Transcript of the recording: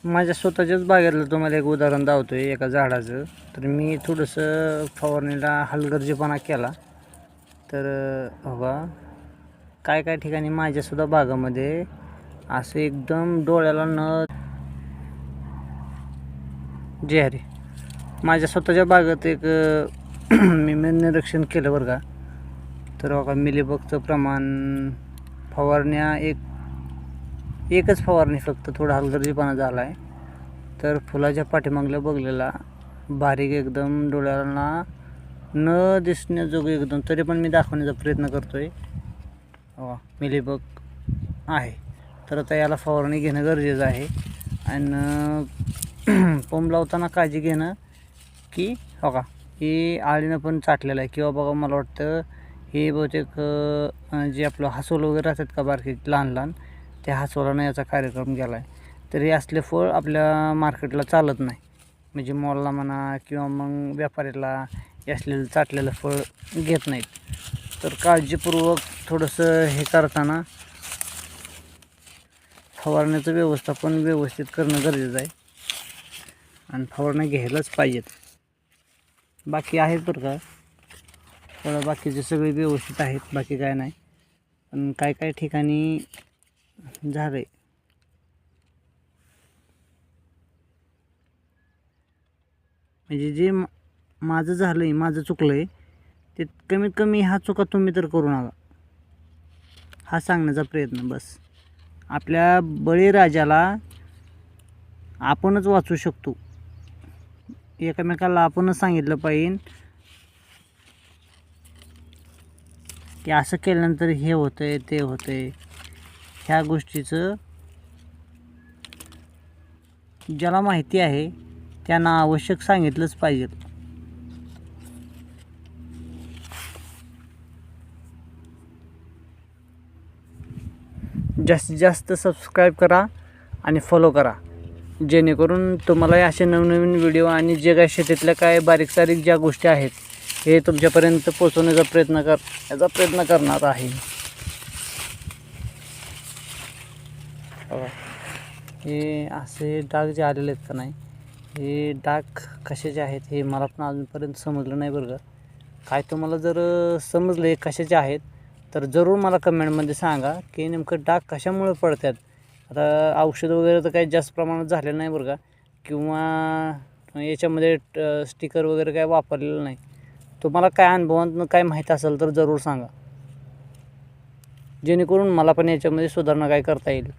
माझ्या स्वतःच्याच बागेतलं तुम्हाला एक उदाहरण दावतो आहे एका झाडाचं. तर मी थोडंसं फवारणीला हलगर्जीपणा केला. तर बघा काय काय ठिकाणी माझ्यासुद्धा बागामध्ये असं एकदम डोळ्याला न जे अरे माझ्या स्वतःच्या बागेत एक मी निरीक्षण केलं बरं का. तर बघा मिलीबगचं प्रमाण फवारण्या एकच फवारणी फक्त थोडा हलगर्जीपणा झाला आहे. तर फुलाच्या पाठीमागल्या बघलेला बारीक एकदम डोळ्याला न दिसण्याजोगं एकदम, तरी पण मी दाखवण्याचा प्रयत्न करतो आहे. मिलीबग आहे. तर आता याला फवारणी घेणं गरजेचं आहे. आणि पंप लावताना काळजी घेणं की बघा हे आळीनं पण चाटलेलं आहे, किंवा बघा मला वाटतं हे बहुतेक जे आपलं हसोल वगैरे असतात का बारकी लहान लहान, त्या हसोलानं याचा कार्यक्रम केला आहे. तर हे असले फळ आपल्या मार्केटला चालत नाही, म्हणजे मॉलला म्हणा किंवा मग व्यापाऱ्याला हे असलेलं चाटलेलं फळ घेत नाहीत. तर काळजीपूर्वक थोडंसं हे करताना फवारण्याचं व्यवस्थापन व्यवस्थित करणं गरजेचं आहे, आणि फवारण्या घ्यायलाच पाहिजेत. बाकी आहेत बरं का फळं, बाकीचे सगळे व्यवस्थित आहेत, बाकी काय नाही. पण काय काय ठिकाणी झालं आहे म्हणजे जे माझं झालं आहे, माझं चुकलं आहे ते कमीत कमी हा चुका तुम्ही तर करू नका, हा सांगण्याचा प्रयत्न. बस आपल्या बळीराजाला आपणच वाचू शकतो, एकमेकाला आपणच सांगितलं पाहिजे की असं केल्यानंतर हे होतं आहे ते होतं आहे. ह्या गोष्टीचं ज्याला माहिती आहे त्यांना आवश्यक सांगितलंच पाहिजे. जास्तीत जास्त सबस्क्राईब करा आणि फॉलो करा, जेणेकरून तुम्हाला असे नवनवीन व्हिडिओ आणि जे काय शेतीतल्या काय बारीक सारीक ज्या गोष्टी आहेत हे तुमच्यापर्यंत पोहोचवण्याचा प्रयत्न करणार आहे. हे असे डाग जे आलेले आहेत का नाही, हे डाग कशाचे आहेत हे मला पण अजूनपर्यंत समजलं नाही बरं का. काय तुम्हाला जर समजले कशाचे आहेत तर जरूर मला कमेंटमध्ये सांगा की नेमकं डाग कशामुळे पडतात. आता औषध वगैरे तर काही जास्त प्रमाणात झालेलं नाही बरं का, किंवा याच्यामध्ये स्टिकर वगैरे काय वापरलेलं नाही. तुम्हाला काय अनुभवातून काय माहीत असेल तर जरूर सांगा, जेणेकरून मला पण याच्यामध्ये सुधारणा काय करता येईल.